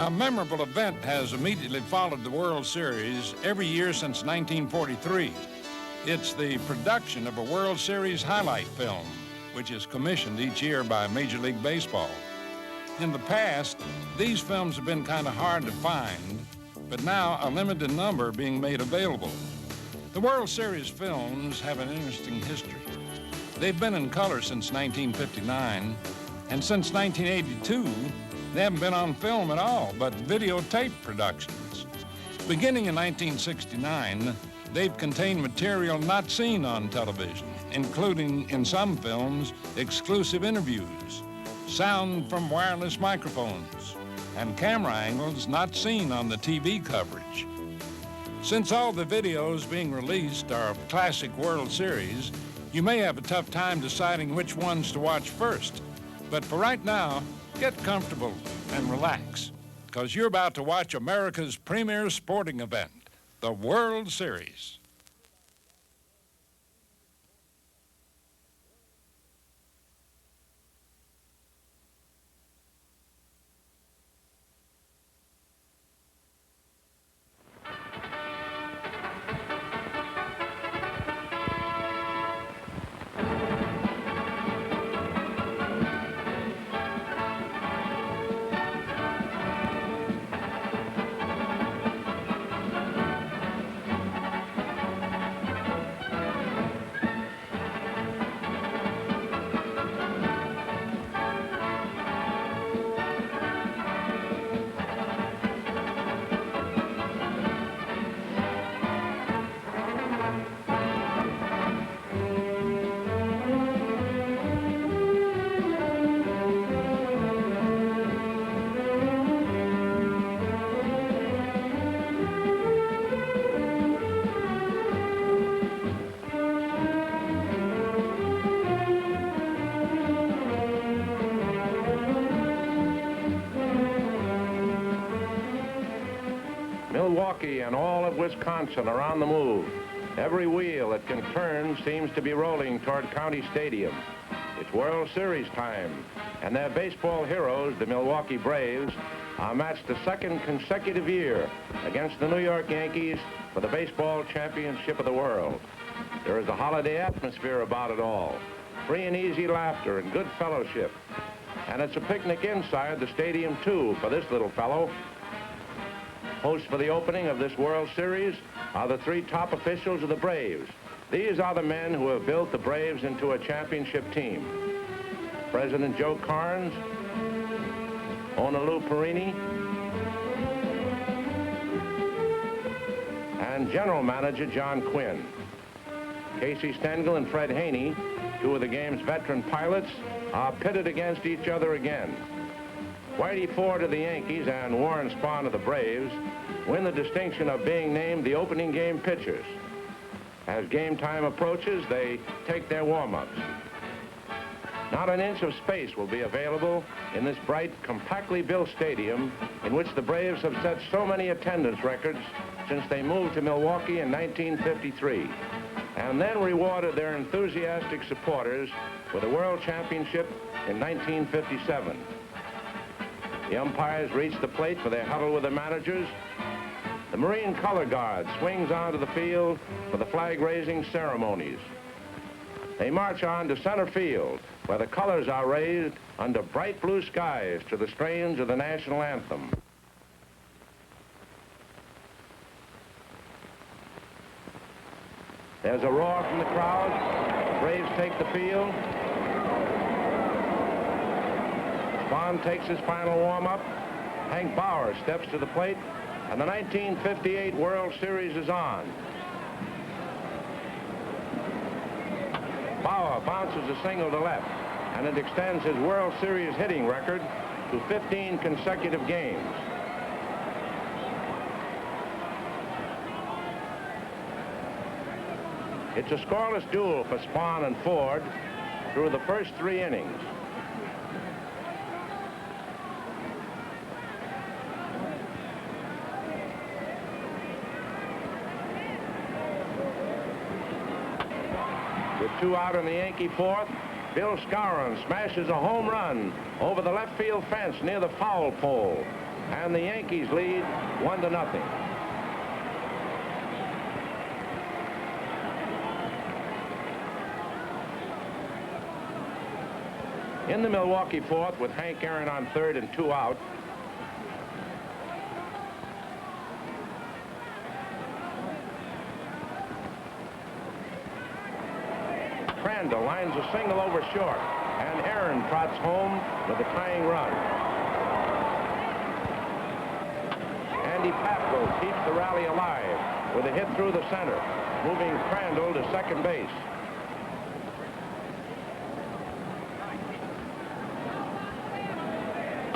A memorable event has immediately followed the World Series every year since 1943. It's the production of a World Series highlight film, which is commissioned each year by Major League Baseball. In the past, these films have been kind of hard to find, but now a limited number are being made available. The World Series films have an interesting history. They've been in color since 1959, and since 1982, they haven't been on film at all, but videotape productions. Beginning in 1969, they've contained material not seen on television, including, in some films, exclusive interviews, sound from wireless microphones, and camera angles not seen on the TV coverage. Since all the videos being released are of classic World Series, you may have a tough time deciding which ones to watch first. But for right now, get comfortable and relax, because you're about to watch America's premier sporting event, the World Series. Milwaukee and all of Wisconsin are on the move. Every wheel that can turn seems to be rolling toward County Stadium. It's World Series time, and their baseball heroes, the Milwaukee Braves, are matched a second consecutive year against the New York Yankees for the baseball championship of the world. There is a holiday atmosphere about it all, free and easy laughter and good fellowship. And it's a picnic inside the stadium, too, for this little fellow. Hosts for the opening of this World Series are the three top officials of the Braves. These are the men who have built the Braves into a championship team. President Joe Carnes, owner Lou Perini, and General Manager John Quinn. Casey Stengel and Fred Haney, two of the game's veteran pilots, are pitted against each other again. Whitey Ford of the Yankees and Warren Spahn of the Braves win the distinction of being named the opening game pitchers. As game time approaches, they take their warm-ups. Not an inch of space will be available in this bright, compactly built stadium in which the Braves have set so many attendance records since they moved to Milwaukee in 1953, and then rewarded their enthusiastic supporters with a World Championship in 1957. The umpires reach the plate for their huddle with the managers. The Marine Color Guard swings onto the field for the flag-raising ceremonies. They march on to center field, where the colors are raised under bright blue skies to the strains of the national anthem. There's a roar from the crowd. The Braves take the field. Spahn takes his final warm-up. Hank Bauer steps to the plate, and the 1958 World Series is on. Bauer bounces a single to left, and it extends his World Series hitting record to 15 consecutive games. It's a scoreless duel for Spahn and Ford through the first 3 innings. With 2 out in the Yankee fourth, Bill Skowron smashes a home run over the left field fence near the foul pole. and the Yankees lead 1-0. In the Milwaukee fourth, with Hank Aaron on third and 2 out, Crandall lines a single over short, and Aaron trots home with a tying run. Andy Papko keeps the rally alive with a hit through the center, moving Crandall to second base.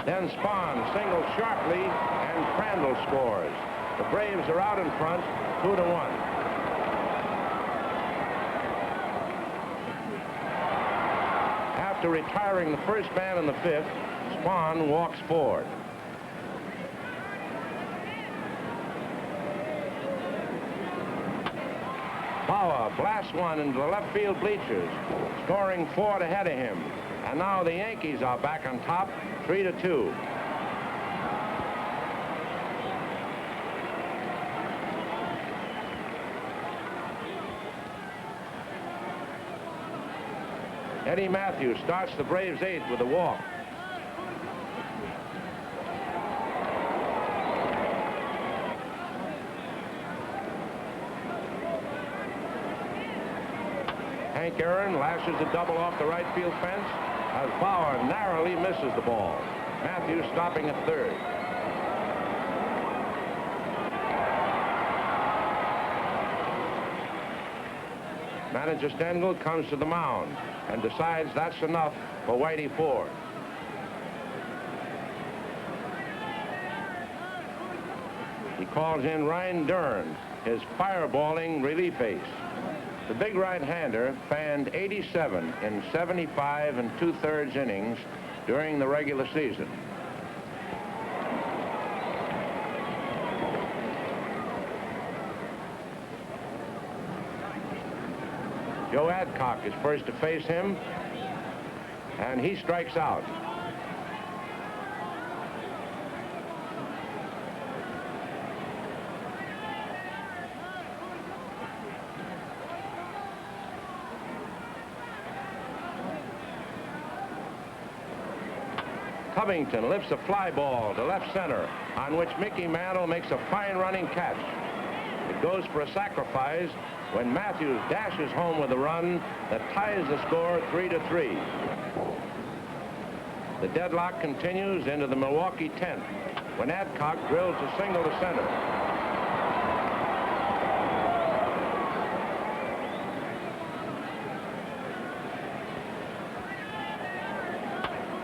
Then Spahn singles sharply, and Crandall scores. The Braves are out in front, 2-1. After retiring the first man in the fifth, Spahn walks forward. Bauer blasts one into the left field bleachers, scoring 4 ahead of him. And now the Yankees are back on top, 3-2. Eddie Matthews starts the Braves' eighth with a walk. Hank Aaron lashes a double off the right field fence as Bauer narrowly misses the ball. Matthews stopping at third. Manager Stengel comes to the mound and decides that's enough for Whitey Ford. He calls in Ryan Dern, his fireballing relief ace. The big right-hander fanned 87 in 75 2/3 innings during the regular season. Joe Adcock is first to face him, and he strikes out. Covington lifts a fly ball to left center, on which Mickey Mantle makes a fine running catch. It goes for a sacrifice when Matthews dashes home with a run that ties the score 3-3. The deadlock continues into the Milwaukee 10th when Adcock drills a single to center.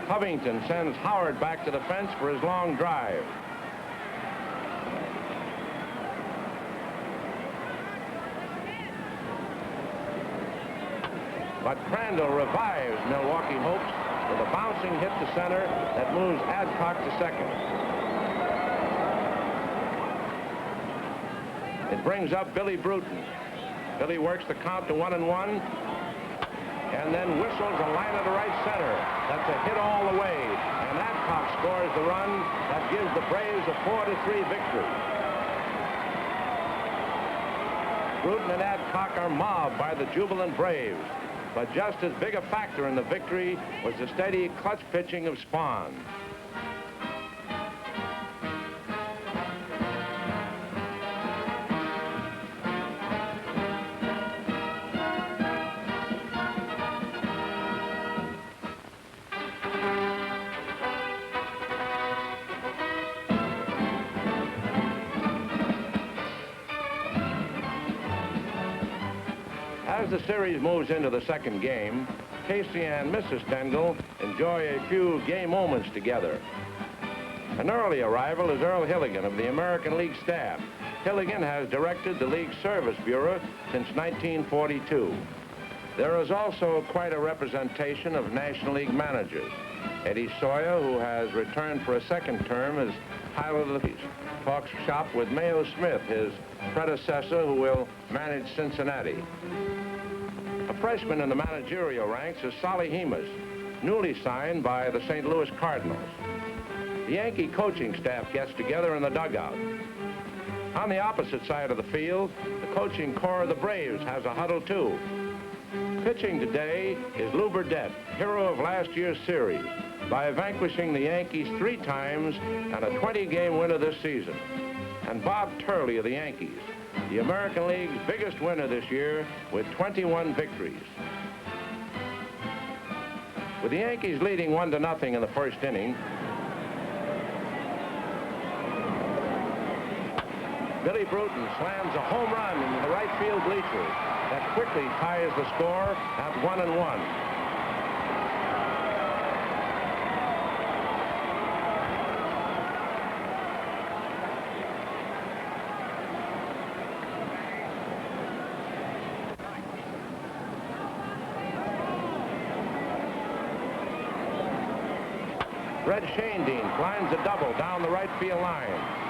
Covington sends Howard back to the fence for his long drive. But Crandall revives Milwaukee hopes with a bouncing hit to center that moves Adcock to second. It brings up Billy Bruton. Billy works the count to 1-1. And then whistles a line to right center. That's a hit all the way. And Adcock scores the run that gives the Braves a 4-3 victory. Bruton and Adcock are mobbed by the jubilant Braves. But just as big a factor in the victory was the steady clutch pitching of Spahn. As the series moves into the second game, Casey and Mrs. Stengel enjoy a few gay moments together. An early arrival is Earl Hilligan of the American League staff. Hilligan has directed the League Service Bureau since 1942. There is also quite a representation of National League managers. Eddie Sawyer, who has returned for a second term as pilot of the Yankees, talks shop with Mayo Smith, his predecessor, who will manage Cincinnati. A freshman in the managerial ranks is Solly Hemus, newly signed by the St. Louis Cardinals. The Yankee coaching staff gets together in the dugout. On the opposite side of the field, the coaching corps of the Braves has a huddle too. Pitching today is Lou Burdett, hero of last year's series, by vanquishing the Yankees 3 times and a 20-game winner this season. And Bob Turley of the Yankees, the American League's biggest winner this year with 21 victories. With the Yankees leading 1-0 in the first inning, Billy Bruton slams a home run into the right field bleachers that quickly ties the score at 1-1. Red Shandine blinds a double down the right field line.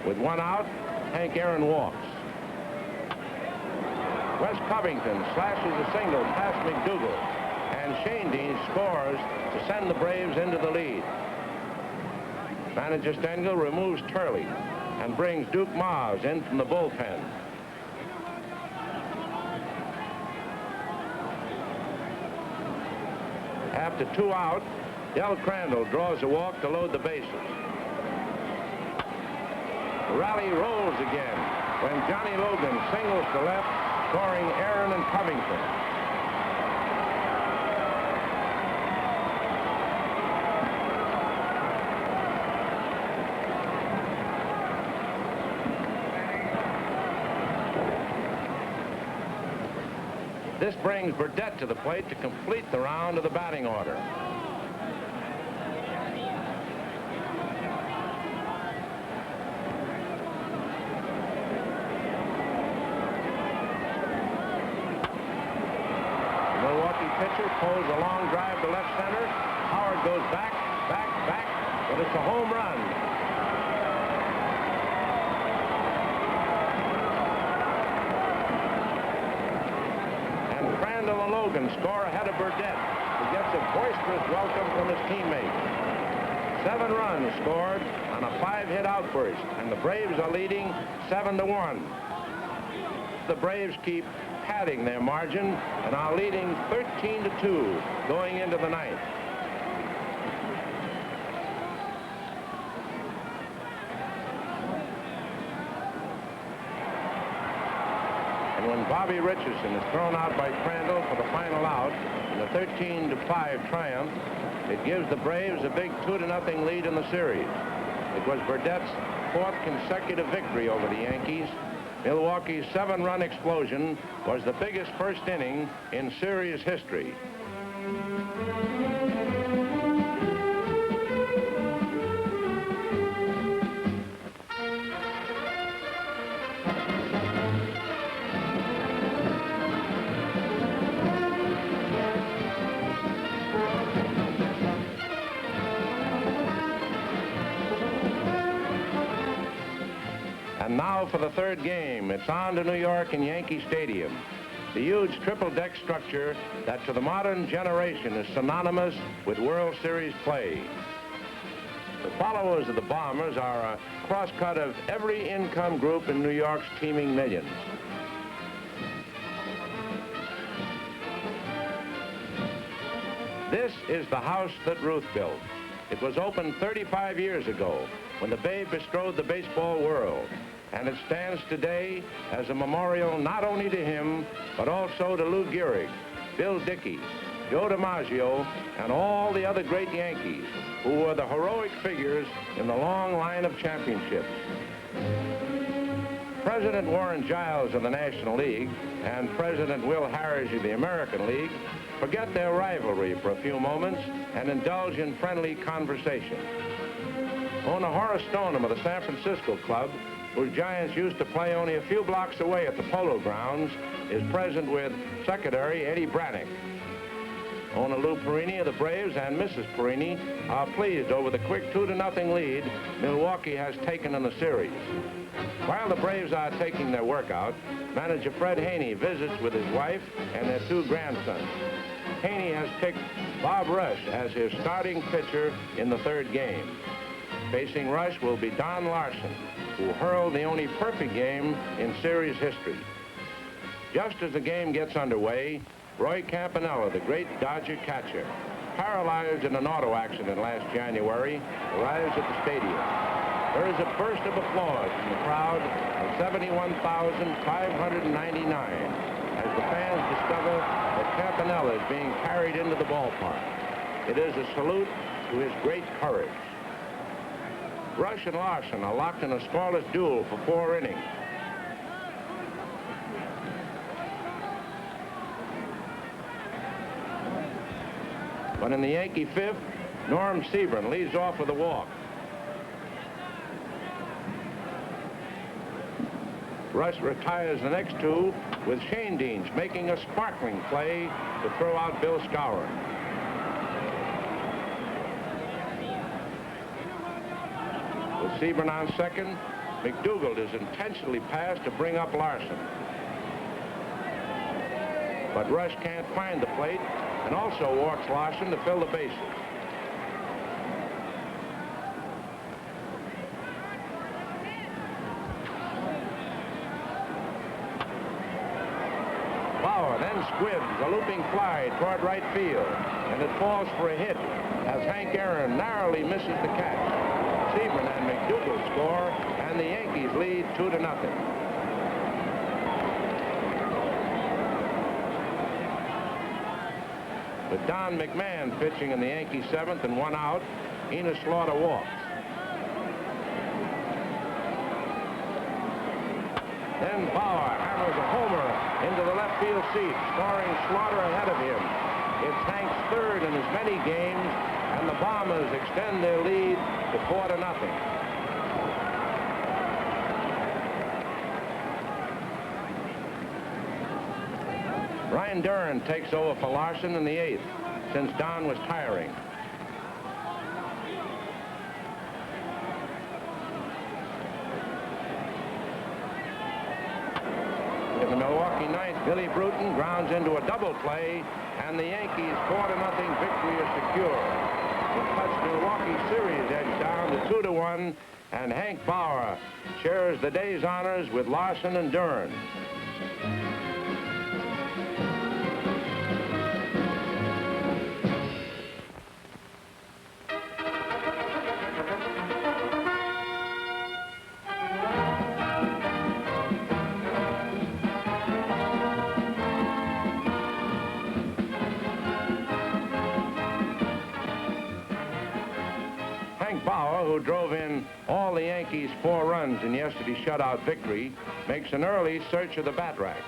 With 1 out, Hank Aaron walks. Wes Covington slashes a single past McDougal, and Shandine scores to send the Braves into the lead. Manager Stengel removes Turley and brings Duke Maz in from the bullpen. After 2 out, Del Crandall draws a walk to load the bases. The rally rolls again when Johnny Logan singles to left, scoring Aaron and Covington. This brings Burdett to the plate to complete the round of the batting order. The Milwaukee pitcher pulls a long drive to left center. Howard goes back, but it's a home run. And Logan score ahead of Burdett, who gets a boisterous welcome from his teammates. 7 runs scored on a 5-hit outburst, and the Braves are leading 7-1. The Braves keep padding their margin and are leading 13-2 going into the 9th. When Bobby Richardson is thrown out by Crandall for the final out in a 13-5 triumph, it gives the Braves a big 2-0 lead in the series. It was Burdett's 4th consecutive victory over the Yankees. Milwaukee's 7-run explosion was the biggest first inning in series history. And now for the 3rd game. It's on to New York in Yankee Stadium, the huge triple-deck structure that to the modern generation is synonymous with World Series play. The followers of the Bombers are a cross-cut of every income group in New York's teeming millions. This is the house that Ruth built. It was opened 35 years ago when the Babe bestrode the baseball world, and it stands today as a memorial not only to him, but also to Lou Gehrig, Bill Dickey, Joe DiMaggio, and all the other great Yankees who were the heroic figures in the long line of championships. President Warren Giles of the National League and President Will Harris of the American League forget their rivalry for a few moments and indulge in friendly conversation. Owner Horace Stoneham of the San Francisco club, whose Giants used to play only a few blocks away at the Polo Grounds, is present with Secretary Eddie Branick. Owner Lou Perini of the Braves and Mrs. Perini are pleased over the quick 2-0 lead Milwaukee has taken in the series. While the Braves are taking their workout, manager Fred Haney visits with his wife and their 2 grandsons. Haney has picked Bob Rush as his starting pitcher in the 3rd game. Facing Rush will be Don Larson, who hurled the only perfect game in series history. Just as the game gets underway, Roy Campanella, the great Dodger catcher, paralyzed in an auto accident last January, arrives at the stadium. There is a burst of applause from the crowd of 71,599 as the fans discover that Campanella is being carried into the ballpark. It is a salute to his great courage. Rush and Larson are locked in a scoreless duel for 4 innings. But in the Yankee 5th, Norm Sebring leads off with a walk. Rush retires the next 2 with Shane Deans making a sparkling play to throw out Bill Skowron. With Sebring on second, McDougald is intentionally passed to bring up Larson. But Rush can't find the plate and also walks Larson to fill the bases. Bauer then squibs a looping fly toward right field, and it falls for a hit as Hank Aaron narrowly misses the catch. Sebring and McDougald score, and the Yankees lead 2-0. With Don McMahon pitching in the Yankee 7th and 1 out, Enos Slaughter walks. Then Bauer hammers a homer into the left field seat, scoring Slaughter ahead of him. It's Hank's 3rd in as many games, and the Bombers extend their lead to 4-0. Ryan Duran takes over for Larson in the 8th, since Don was tiring. In the Milwaukee 9th, Billy Bruton grounds into a double play, and the Yankees' 4-0 victory is secure. It cuts Milwaukee series edge down to 2-1, and Hank Bauer shares the day's honors with Larson and Duran. Bauer, who drove in all the Yankees' 4 runs in yesterday's shutout victory, makes an early search of the bat rack.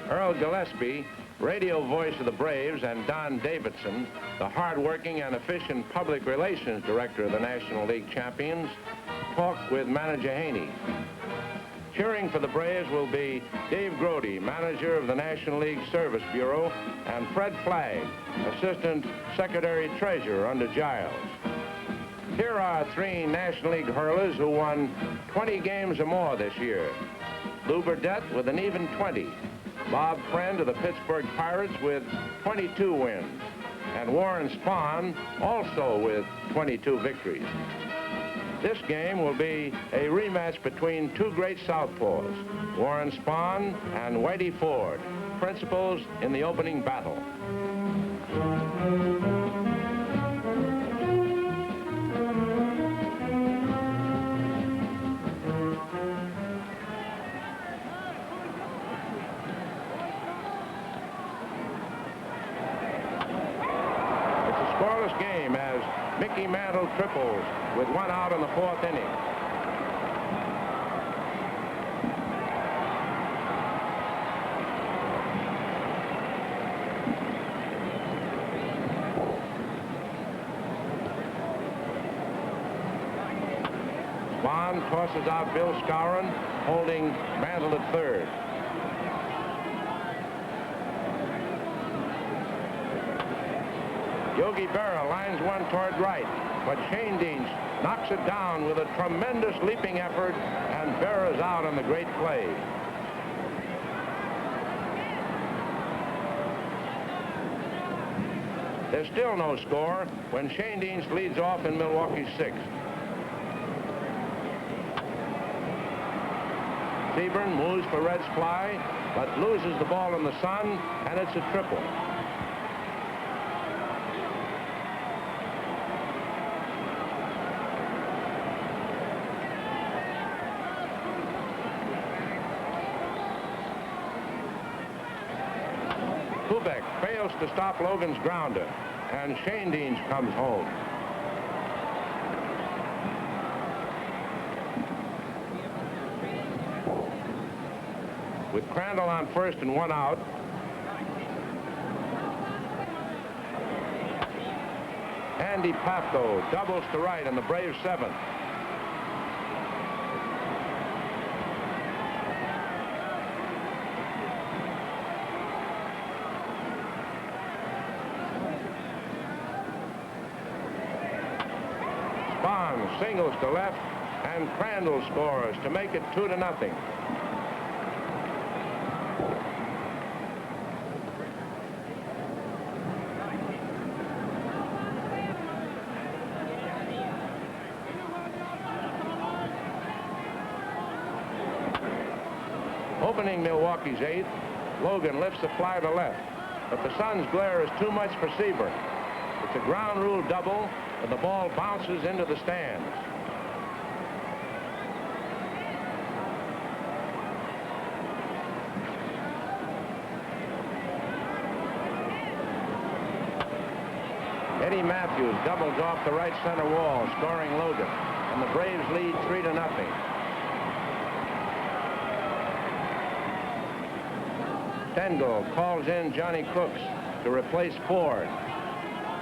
Earl Gillespie, radio voice of the Braves, and Don Davidson, the hard-working and efficient public relations director of the National League champions, talked with manager Haney. Cheering for the Braves will be Dave Grody, manager of the National League Service Bureau, and Fred Flagg, assistant secretary-treasurer under Giles. Here are 3 National League hurlers who won 20 games or more this year. Lou Burdette with an even 20. Bob Friend of the Pittsburgh Pirates with 22 wins. And Warren Spahn also with 22 victories. This game will be a rematch between 2 great southpaws, Warren Spahn and Whitey Ford, principals in the opening battle. Scoreless game as Mickey Mantle triples with 1 out in the 4th inning. Spahn tosses out Bill Skowron, holding Mantle at 3rd. Yogi Berra lines one toward right, but Shane Deans knocks it down with a tremendous leaping effort, and Berra's out on the great play. There's still no score when Shane Deans leads off in Milwaukee's sixth. Seaburn moves for Red's fly, but loses the ball in the sun, and it's a triple. Kubek fails to stop Logan's grounder, and Shane Deans comes home. With Crandall on first and one out, Andy Pafko doubles to right in the Braves' seventh. Spahn singles to left, and Crandall scores to make it 2-0. Opening Milwaukee's eighth, Logan lifts a fly to left, but the sun's glare is too much for Seaburn. It's a ground rule double, and the ball bounces into the stands. Eddie Matthews doubles off the right center wall, scoring Logan, and the Braves lead 3-0. Stengel calls in Johnny Crooks to replace Ford.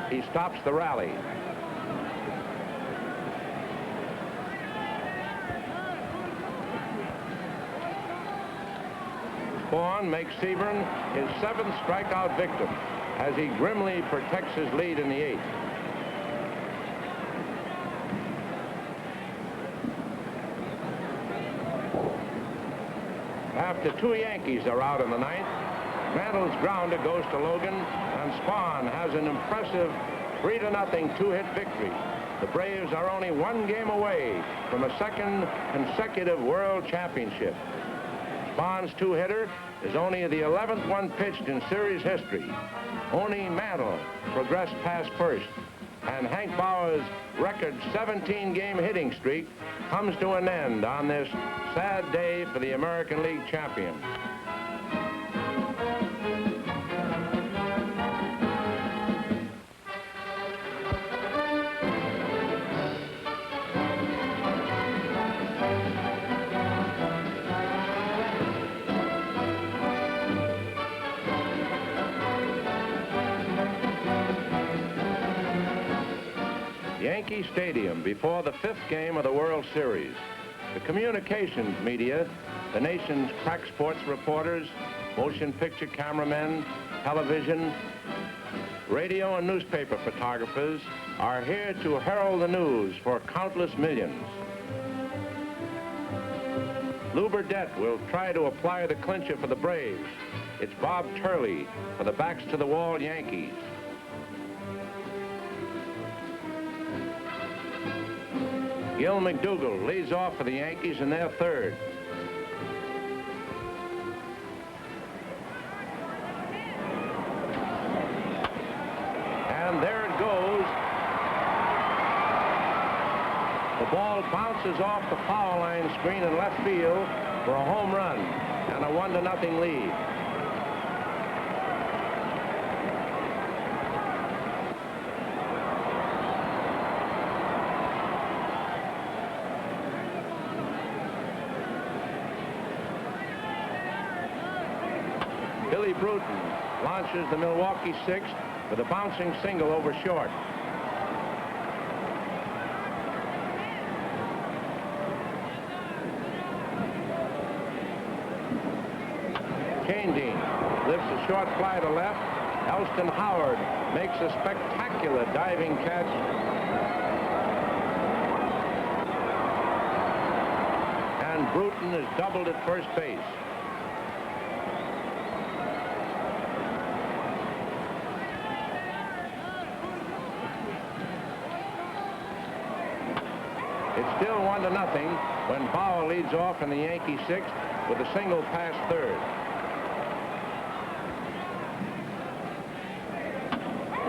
He stops the rally. Spawn makes Seaburn his seventh strikeout victim as he grimly protects his lead in the eighth. After two Yankees are out in the ninth, Mantle's grounder goes to Logan, and Spahn has an impressive 3-0 two-hit victory. The Braves are only one game away from a second consecutive World Championship. Spahn's two-hitter is only the 11th one pitched in series history. Only Mantle progressed past first, and Hank Bauer's record 17-game hitting streak comes to an end on this sad day for the American League champion. Yankee Stadium before the fifth game of the World Series. The communications media, the nation's crack sports reporters, motion picture cameramen, television, radio and newspaper photographers are here to herald the news for countless millions. Lou Burdett will try to apply the clincher for the Braves. It's Bob Turley for the backs-to-the-wall Yankees. Gil McDougall leads off for the Yankees in their third. And there it goes. The ball bounces off the foul line screen in left field for a home run and a 1-0 lead. Billy Bruton launches the Milwaukee sixth with a bouncing single over short. Shane Dean lifts a short fly to left. Elston Howard makes a spectacular spectacular diving catch. And Bruton is doubled at first base. It's still 1-0 when Bauer leads off in the Yankee sixth with a single past third.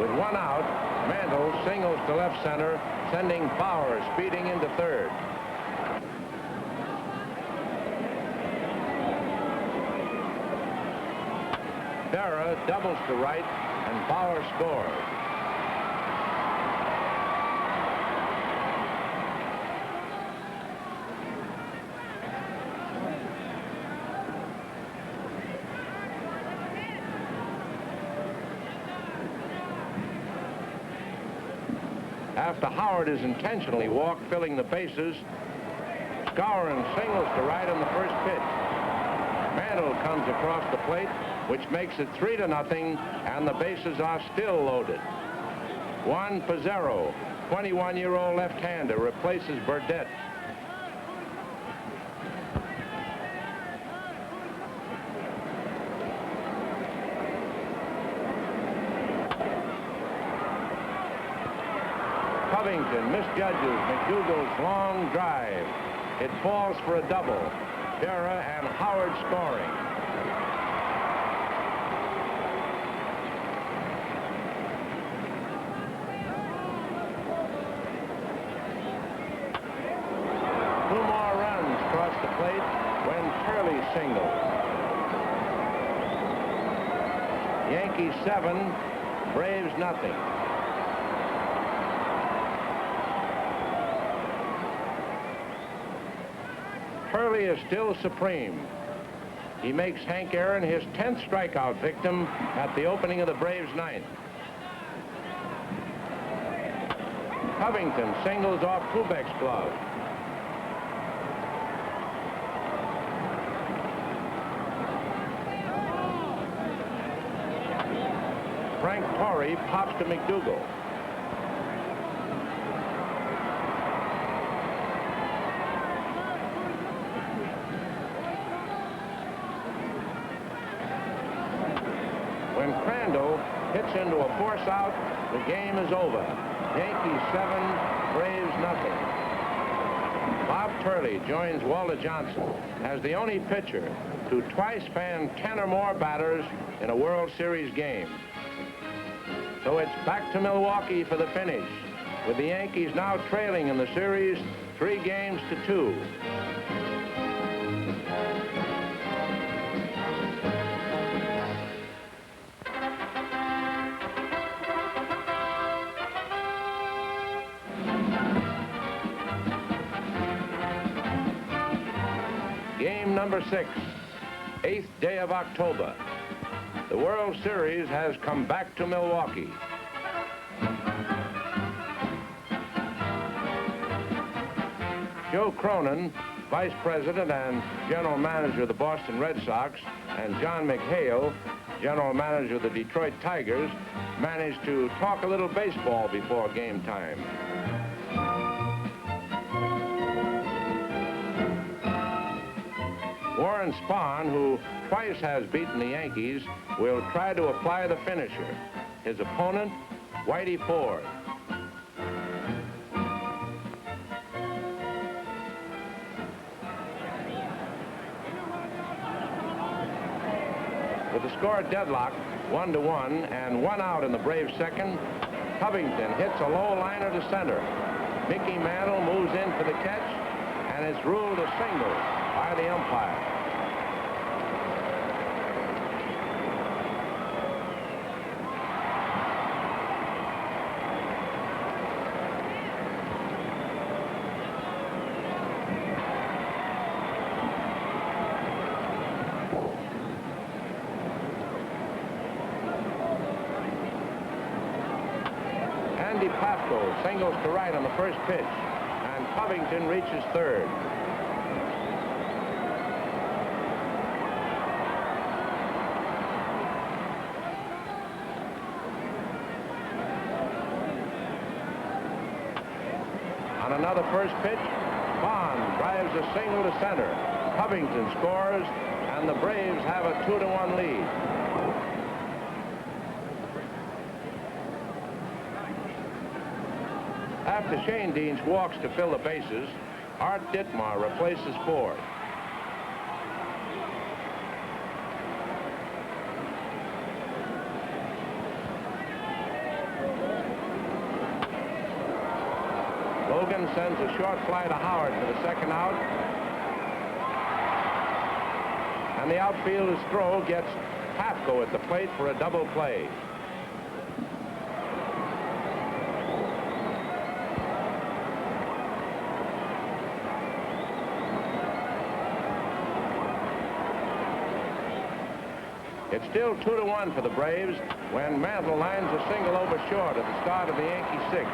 With one out, Mantle singles to left center, sending Bauer speeding into third. Berra doubles to right, and Bauer scores. After Howard is intentionally walked, filling the bases, Skowron singles to right on the first pitch. Mantle comes across the plate, which makes it 3-0, and the bases are still loaded. Juan Pizarro, 21-year-old left-hander, replaces Burdette. Covington misjudges McDougall's long drive. It falls for a double. Berra and Howard scoring. Two more runs cross the plate when Turley singles. Yankees 7, Braves nothing. Turley is still supreme. He makes Hank Aaron his 10th strikeout victim at the opening of the Braves' ninth. Covington singles off Kubek's glove. Frank Torrey pops to McDougall. When Crandall hits into a force out, the game is over. Yankees 7, Braves nothing. Bob Turley joins Walter Johnson as the only pitcher to twice fan 10 or more batters in a World Series game. So it's back to Milwaukee for the finish, with the Yankees now trailing in the series 3-2. Game number 6, 8th day of October. The World Series has come back to Milwaukee. Joe Cronin, Vice President and General Manager of the Boston Red Sox, and John McHale, General Manager of the Detroit Tigers, managed to talk a little baseball before game time. Warren Spahn, who twice has beaten the Yankees, will try to apply the finisher. His opponent, Whitey Ford. With the score deadlocked, 1-1, and 1 out in the Braves' second, Covington hits a low liner to center. Mickey Mantle moves in for the catch, and it's ruled a single by the umpire. Andy Pafko singles to right on the first pitch, and Covington reaches third. On another first pitch, Bond drives a single to center. Covington scores, and the Braves have a 2-1 lead. After Shane Deans walks to fill the bases, Art Ditmar replaces Ford. Logan sends a short fly to Howard for the second out. And the outfielder's throw gets Pafko at the plate for a double play. It's still 2-1 for the Braves when Mantle lines a single over short at the start of the Yankee sixth.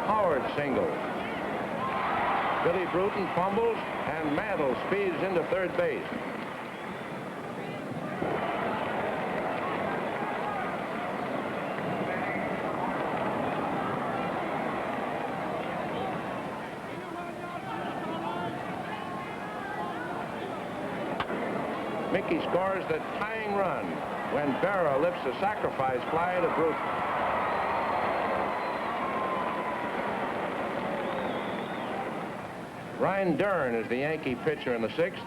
Howard singles. Billy Bruton fumbles, and Mantle speeds into third base. Mickey scores the tying run when Berra lifts a sacrifice fly to Bruton. Ryan Dern is the Yankee pitcher in the sixth.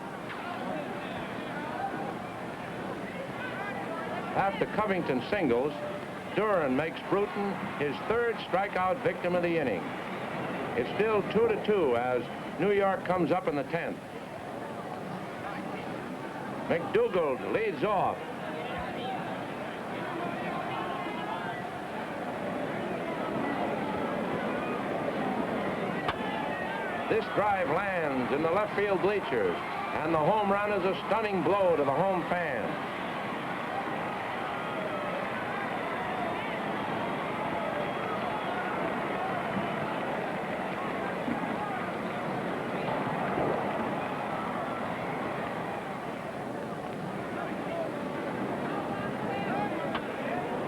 After Covington singles, Dern makes Bruton his third strikeout victim of the inning. It's still 2-2 as New York comes up in the 10th. McDougald leads off. This drive lands in the left field bleachers, and the home run is a stunning blow to the home fans.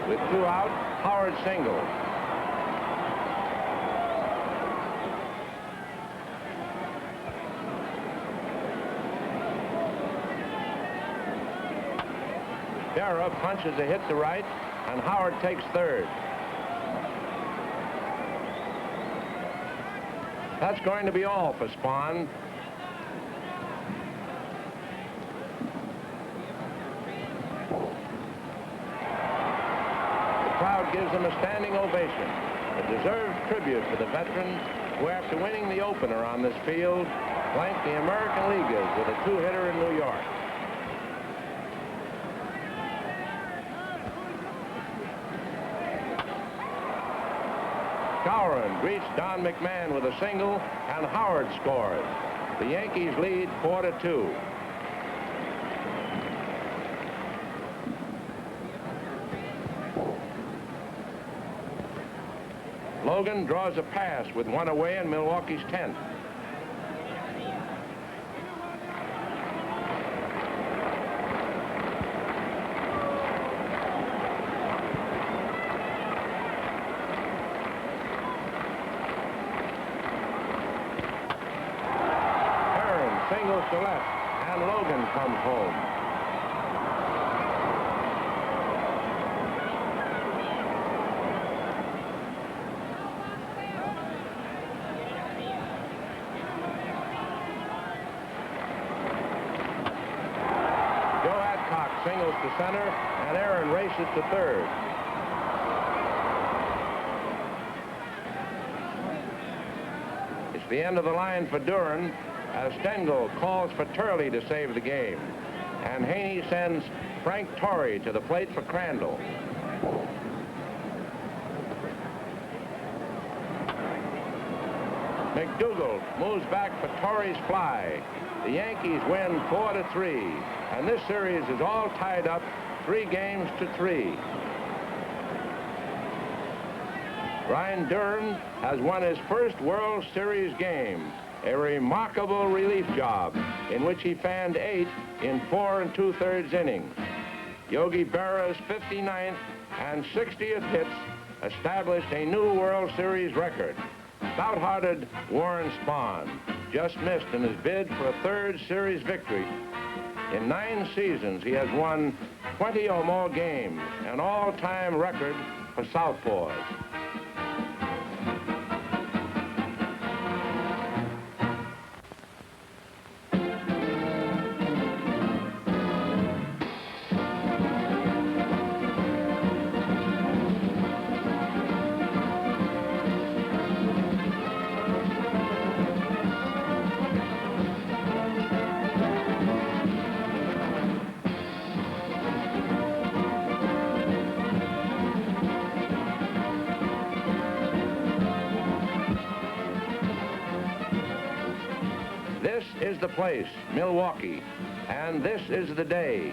With 2 out, Howard singles. Berra punches a hit to right, and Howard takes third. That's going to be all for Spahn. The crowd gives him a standing ovation, a deserved tribute to the veteran who, after winning the opener on this field, flanked the American Leaguers with a 2-hitter in New York. Cowron greets Don McMahon with a single, and Howard scores. The Yankees lead 4-2. Logan draws a pass with 1 away in Milwaukee's 10th. Singles to left, and Logan comes home. Joe Adcock singles to center, and Aaron races to third. It's the end of the line for Duran, as Stengel calls for Turley to save the game, and Haney sends Frank Torrey to the plate for Crandall. McDougald moves back for Torrey's fly. The Yankees win 4-3, and this series is all tied up 3-3. Ryan Dern has won his first World Series game, a remarkable relief job in which he fanned 8 in 4 2/3 innings. Yogi Berra's 59th and 60th hits established a new World Series record. Stout-hearted Warren Spahn just missed in his bid for a 3rd series victory. In 9 seasons, he has won 20 or more games, an all-time record for southpaws. This is the place, Milwaukee, and this is the day.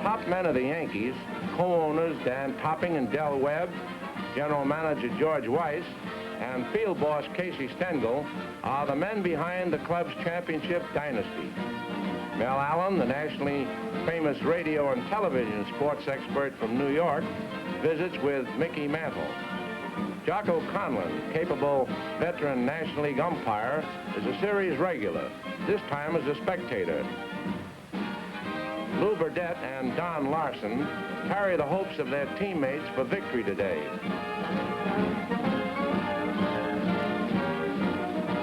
Top men of the Yankees, co-owners Dan Topping and Del Webb, general manager George Weiss, and field boss Casey Stengel are the men behind the club's championship dynasty. Mel Allen, the nationally famous radio and television sports expert from New York, visits with Mickey Mantle. Jocko Conlon, capable veteran National League umpire, is a series regular, this time as a spectator. Lou Burdett and Don Larson carry the hopes of their teammates for victory today.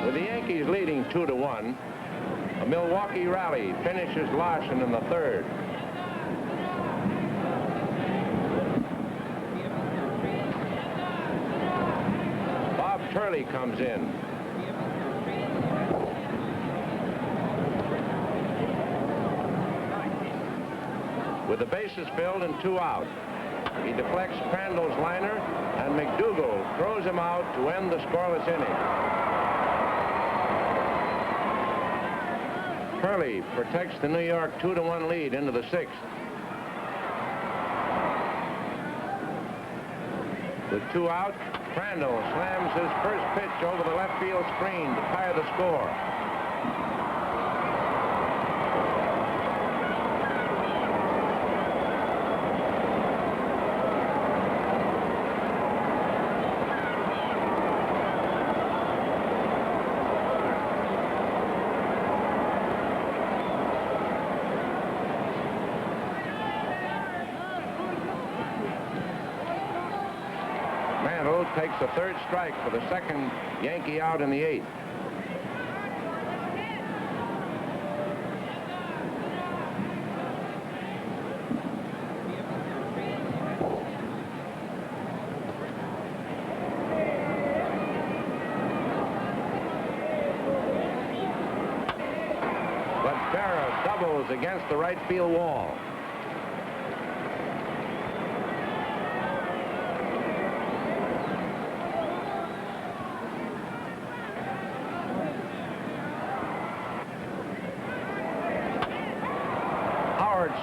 With the Yankees leading 2-1, a Milwaukee rally finishes Larson in the 3rd. Turley comes in. With the bases filled and 2 out, he deflects Crandall's liner, and McDougall throws him out to end the scoreless inning. Turley protects the New York 2-1 lead into the 6th. With 2 out, Crandall slams his first pitch over the left field screen to tie the score. Takes a 3rd strike for the 2nd Yankee out in the 8th. But Berra doubles against the right field wall.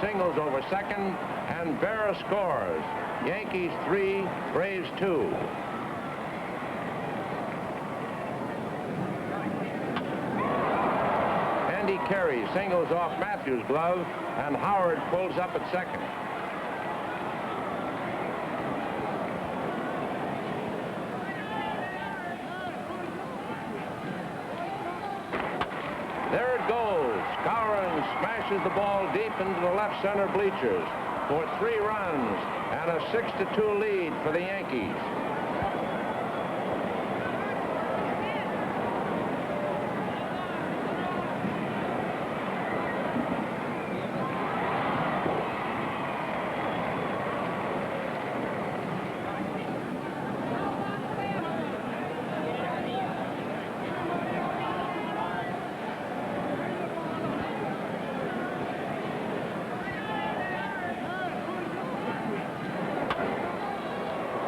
Singles over 2nd, and Berra scores. Yankees 3, Braves 2. Andy Carey singles off Matthews' glove, and Howard pulls up at 2nd. There it goes. Skowron smashes the ball deep into the left center bleachers for 3 runs and a 6-2 lead for the Yankees.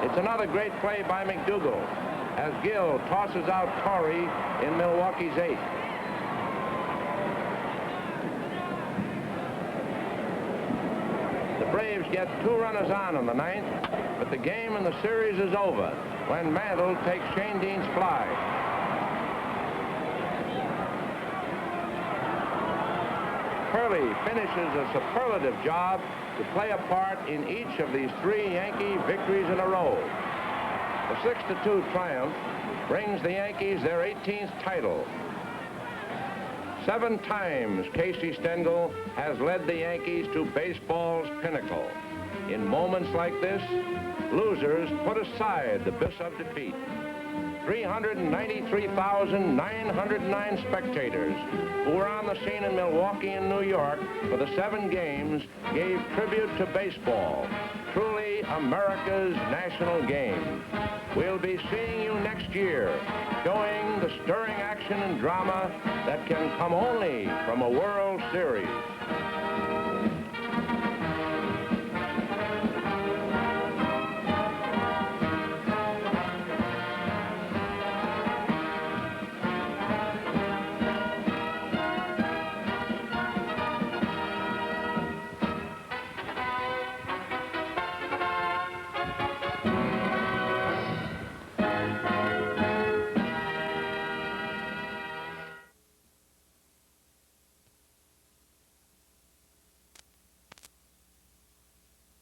It's another great play by McDougall as Gill tosses out Torrey in Milwaukee's 8th. The Braves get 2 runners on in the 9th, but the game and the series is over when Mantle takes Shane Dean's fly. really finishes a superlative job to play a part in each of these 3 Yankee victories in a row. The 6-2 triumph brings the Yankees their 18th title. 7 times Casey Stengel has led the Yankees to baseball's pinnacle. In moments like this, losers put aside the abyss of defeat. 393,909 spectators who were on the scene in Milwaukee and New York for the 7 games gave tribute to baseball. Truly America's national game. We'll be seeing you next year, showing the stirring action and drama that can come only from a World Series.